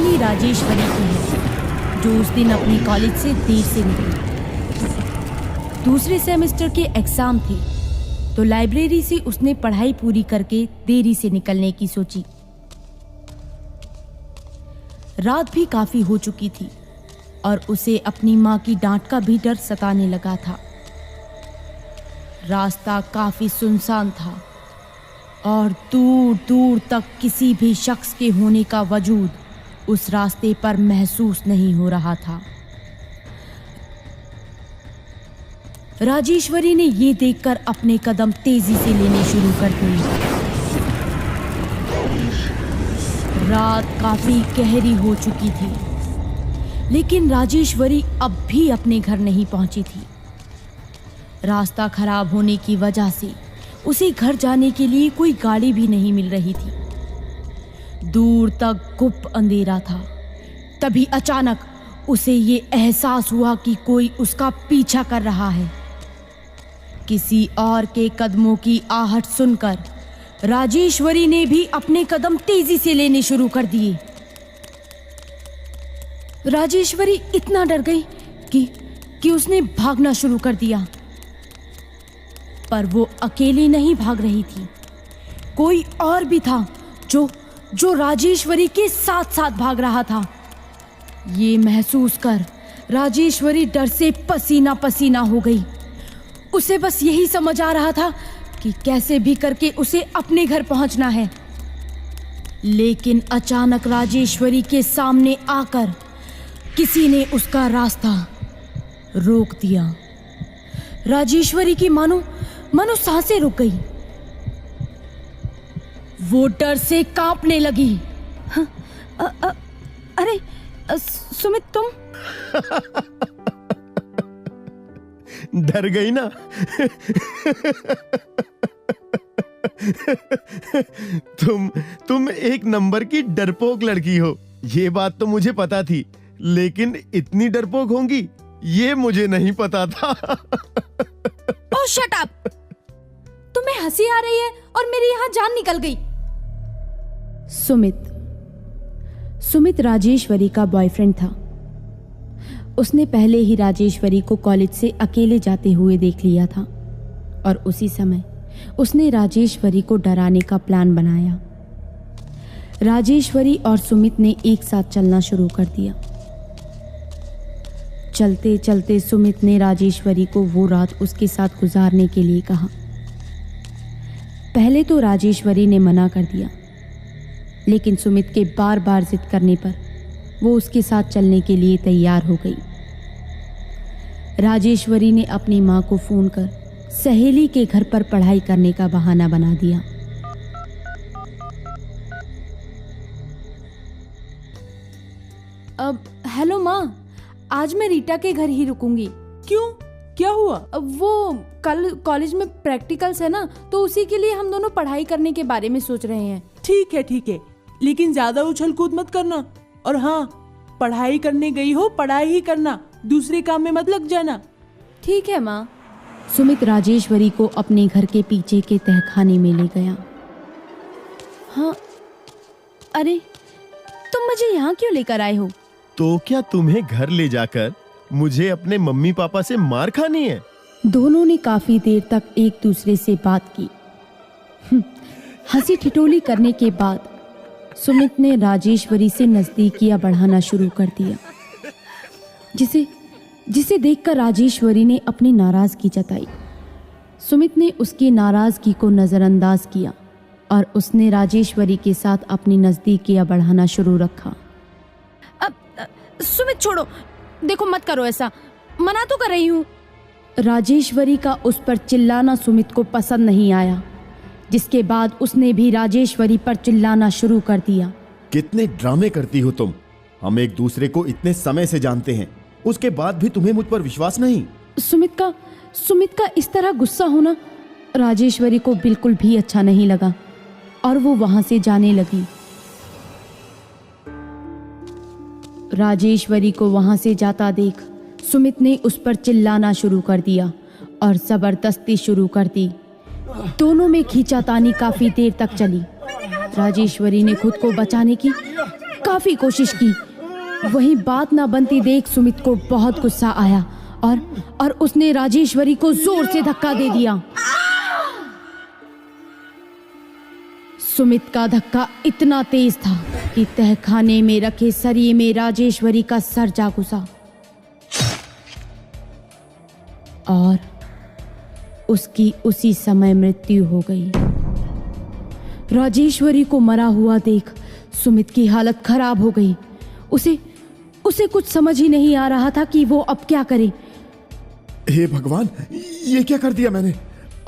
कहानी राजेश्वरी की है, जो उस दिन अपने कॉलेज से देर से निकली। दूसरे सेमेस्टर के एग्जाम थे, तो लाइब्रेरी से उसने पढ़ाई पूरी करके देरी से निकलने की सोची। रात भी काफी हो चुकी थी और उसे अपनी माँ की डांट का भी डर सताने लगा था। रास्ता काफी सुनसान था और दूर दूर तक किसी भी शख्स के होने का वजूद उस रास्ते पर महसूस नहीं हो रहा था। राजेश्वरी ने ये देखकर अपने कदम तेजी से लेने शुरू कर दिए। रात काफी गहरी हो चुकी थी, लेकिन राजेश्वरी अब भी अपने घर नहीं पहुंची थी। रास्ता खराब होने की वजह से उसे घर जाने के लिए कोई गाड़ी भी नहीं मिल रही थी। दूर तक गुप्त अंधेरा था। तभी अचानक उसे ये एहसास हुआ कि कोई उसका पीछा कर रहा है। किसी और के कदमों की आहट सुनकर राजेश्वरी ने भी अपने कदम तेजी से लेने शुरू कर दिए। राजेश्वरी इतना डर गई कि उसने भागना शुरू कर दिया। पर वो अकेली नहीं भाग रही थी, कोई और भी था जो राजेश्वरी के साथ साथ भाग रहा था। ये महसूस कर राजेश्वरी डर से पसीना पसीना हो गई। उसे बस यही समझ आ रहा था कि कैसे भी करके उसे अपने घर पहुंचना है। लेकिन अचानक राजेश्वरी के सामने आकर किसी ने उसका रास्ता रोक दिया। राजेश्वरी की मानो सांसें रुक गई। वो डर से कांपने लगी। अरे सुमित, तुम डर गई ना? तुम एक नंबर की डरपोक लड़की हो, ये बात तो मुझे पता थी, लेकिन इतनी डरपोक होंगी ये मुझे नहीं पता था। ओह शट अप! तुम्हें हंसी आ रही है और मेरी यहाँ जान निकल गई। सुमित राजेश्वरी का बॉयफ्रेंड था। उसने पहले ही राजेश्वरी को कॉलेज से अकेले जाते हुए देख लिया था और उसी समय उसने राजेश्वरी को डराने का प्लान बनाया। राजेश्वरी और सुमित ने एक साथ चलना शुरू कर दिया। चलते चलते सुमित ने राजेश्वरी को वो रात उसके साथ गुजारने के लिए कहा। पहले तो राजेश्वरी ने मना कर दिया, लेकिन सुमित के बार बार जिद करने पर वो उसके साथ चलने के लिए तैयार हो गई। राजेश्वरी ने अपनी माँ को फोन कर सहेली के घर पर पढ़ाई करने का बहाना बना दिया। अब हेलो माँ, आज मैं रीटा के घर ही रुकूंगी। क्यों, क्या हुआ? वो कल कॉलेज में प्रैक्टिकल्स है ना, तो उसी के लिए हम दोनों पढ़ाई करने के बारे में सोच रहे हैं। ठीक है, लेकिन ज्यादा उछल कूद मत करना। और हाँ, पढ़ाई करने गई हो, पढ़ाई ही करना, दूसरे काम में मत लग जाना। ठीक है माँ। सुमित राजेश्वरी को अपने घर के पीछे के तहखाने में ले गया। हाँ, अरे तुम मुझे यहाँ क्यों लेकर आए हो? तो क्या तुम्हें घर ले जाकर मुझे अपने मम्मी पापा से मार खानी है? दोनों ने काफी देर तक एक दूसरे से बात की। हंसी ठिठोली करने के बाद सुमित ने राजेश्वरी से नजदीकियां बढ़ाना शुरू कर दिया, जिसे देखकर राजेश्वरी ने अपनी नाराजगी जताई। सुमित ने उसकी नाराजगी को नजरअंदाज किया और उसने राजेश्वरी के साथ अपनी नजदीकियां बढ़ाना शुरू रखा। अब सुमित छोड़ो, देखो मत करो ऐसा, मना तो कर रही हूँ। राजेश्वरी का उस पर चिल्लाना सुमित को पसंद नहीं आया, जिसके बाद उसने भी राजेश्वरी पर चिल्लाना शुरू कर दिया। कितने ड्रामे करती हो तुम? हम एक दूसरे को इतने समय से जानते हैं, उसके बाद भी तुम्हें मुझ पर विश्वास नहीं? सुमित का इस तरह गुस्सा होना राजेश्वरी को बिल्कुल भी अच्छा नहीं लगा और वो वहां से जाने लगी। राजेश्वरी को वहां से जाता देख सुमित ने उस पर चिल्लाना शुरू कर दिया और जबरदस्ती शुरू कर दी। दोनों में खींचातानी काफी देर तक चली। राजेश्वरी ने खुद को बचाने की काफी कोशिश की। वहीं बात ना बनती देख सुमित को बहुत गुस्सा आया और उसने राजेश्वरी को जोर से धक्का दे दिया। सुमित का धक्का इतना तेज था कि तहखाने में रखे सरिये में राजेश्वरी का सर जा घुसा और उसकी उसी समय मृत्यु हो गई। राजेश्वरी को मरा हुआ देख सुमित की हालत खराब हो गई। उसे कुछ समझ ही नहीं आ रहा था कि वो अब क्या करे। हे भगवान, ये क्या कर दिया मैंने?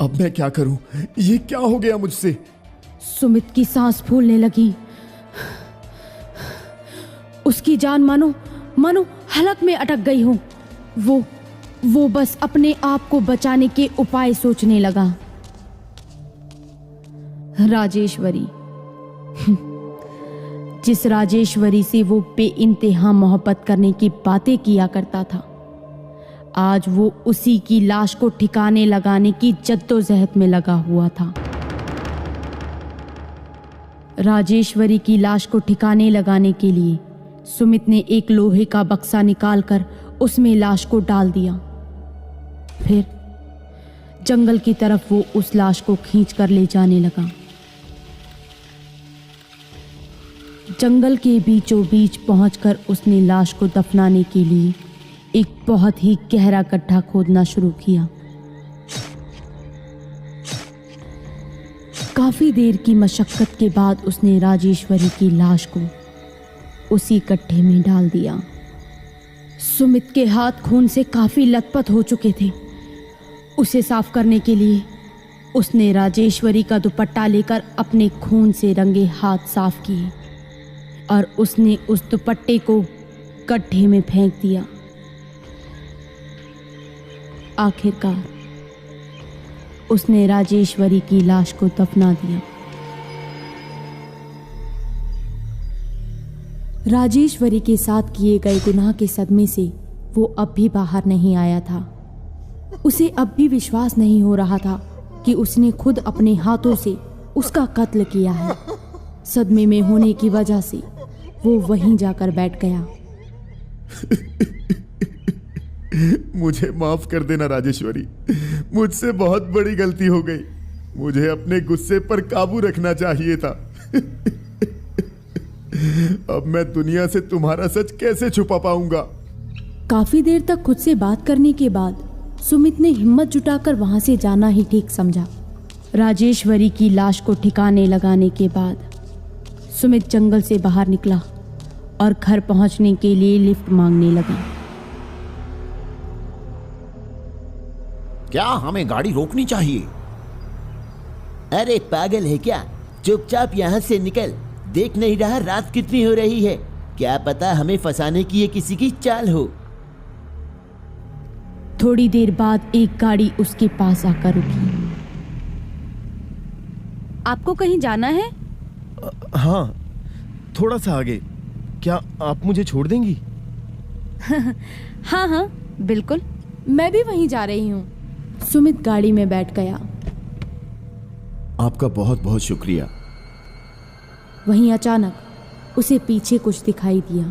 अब मैं क्या करूं? ये क्या हो गया मुझसे? सुमित की सांस फूलने लगी। उसकी जान मानो हलक में अटक गई हो। वो बस अपने आप को बचाने के उपाय सोचने लगा। राजेश्वरी, जिस राजेश्वरी से वो बेइंतहा मोहब्बत करने की बातें किया करता था, आज वो उसी की लाश को ठिकाने लगाने की जद्दोजहद में लगा हुआ था। राजेश्वरी की लाश को ठिकाने लगाने के लिए सुमित ने एक लोहे का बक्सा निकालकर उसमें लाश को डाल दिया। फिर जंगल की तरफ वो उस लाश को खींचकर ले जाने लगा। जंगल के बीचों बीच पहुंचकर उसने लाश को दफनाने के लिए एक बहुत ही गहरा गड्ढा खोदना शुरू किया। काफी देर की मशक्कत के बाद उसने राजेश्वरी की लाश को उसी गड्ढे में डाल दिया। सुमित के हाथ खून से काफी लथपथ हो चुके थे। उसे साफ करने के लिए उसने राजेश्वरी का दुपट्टा लेकर अपने खून से रंगे हाथ साफ किए और उसने उस दुपट्टे को गड्ढे में फेंक दिया। आखिरकार उसने राजेश्वरी की लाश को दफना दिया। राजेश्वरी के साथ किए गए गुनाह के सदमे से वो अब भी बाहर नहीं आया था। उसे अब भी विश्वास नहीं हो रहा था कि उसने खुद अपने हाथों से उसका कत्ल किया है। सदमे में होने की वजह से वो वहीं जाकर बैठ गया। मुझे माफ कर देना राजेश्वरी, मुझसे बहुत बड़ी गलती हो गई। मुझे अपने गुस्से पर काबू रखना चाहिए था। अब मैं दुनिया से तुम्हारा सच कैसे छुपा पाऊंगा? काफी देर तक खुद से बात करने के बाद सुमित ने हिम्मत जुटाकर वहां से जाना ही ठीक समझा। राजेश्वरी की लाश को ठिकाने लगाने के बाद सुमित जंगल से बाहर निकला और घर पहुंचने के लिए लिफ्ट मांगने लगा। क्या हमें गाड़ी रोकनी चाहिए? अरे पागल है क्या? चुपचाप यहाँ से निकल। देख नहीं रहा रात कितनी हो रही है? क्या पता हमें फंसाने की ये किसी की चाल हो। थोड़ी देर बाद एक गाड़ी उसके पास आकर रुकी। आपको कहीं जाना है? हाँ, थोड़ा सा आगे। क्या आप मुझे छोड़ देंगी? हाँ हाँ बिल्कुल, मैं भी वहीं जा रही हूँ। सुमित गाड़ी में बैठ गया। आपका बहुत बहुत शुक्रिया। वहीं अचानक उसे पीछे कुछ दिखाई दिया।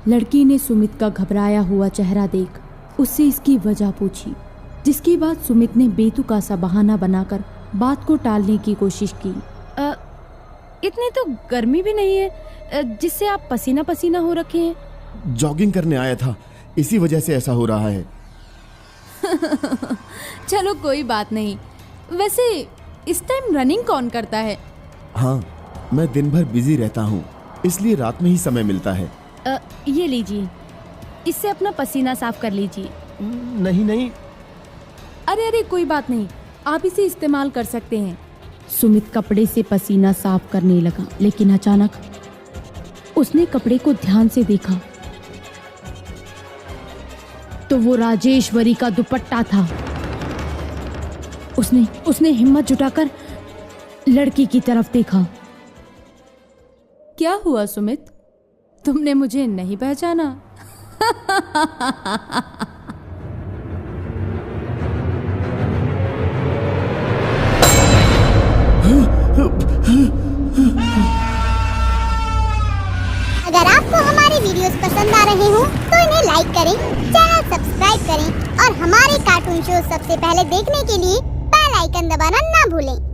लड़की ने सुमित का घबराया हुआ चेहरा देख उससे इसकी वजह पूछी, जिसके बाद सुमित ने बेतुका सा बहाना बनाकर बात को टालने की कोशिश की। इतनी तो गर्मी भी नहीं है जिससे आप पसीना पसीना हो रखे हैं। जॉगिंग करने आया था, इसी वजह से ऐसा हो रहा है। चलो कोई बात नहीं। वैसे इस टाइम रनिंग कौन करता है? हाँ, मैं दिन भर बिजी रहता हूँ, इसलिए रात में ही समय मिलता है। ये लीजिए, इससे अपना पसीना साफ कर लीजिए। नहीं नहीं। अरे कोई बात नहीं, आप इसे इस्तेमाल कर सकते हैं। सुमित कपड़े से पसीना साफ करने लगा, लेकिन अचानक उसने कपड़े को ध्यान से देखा तो वो राजेश्वरी का दुपट्टा था। उसने हिम्मत जुटाकर लड़की की तरफ देखा। क्या हुआ सुमित, तुमने मुझे नहीं पहचाना? लाइक करें, चैनल सब्सक्राइब करें और हमारे कार्टून शो सबसे पहले देखने के लिए बेल आइकन दबाना ना भूलें।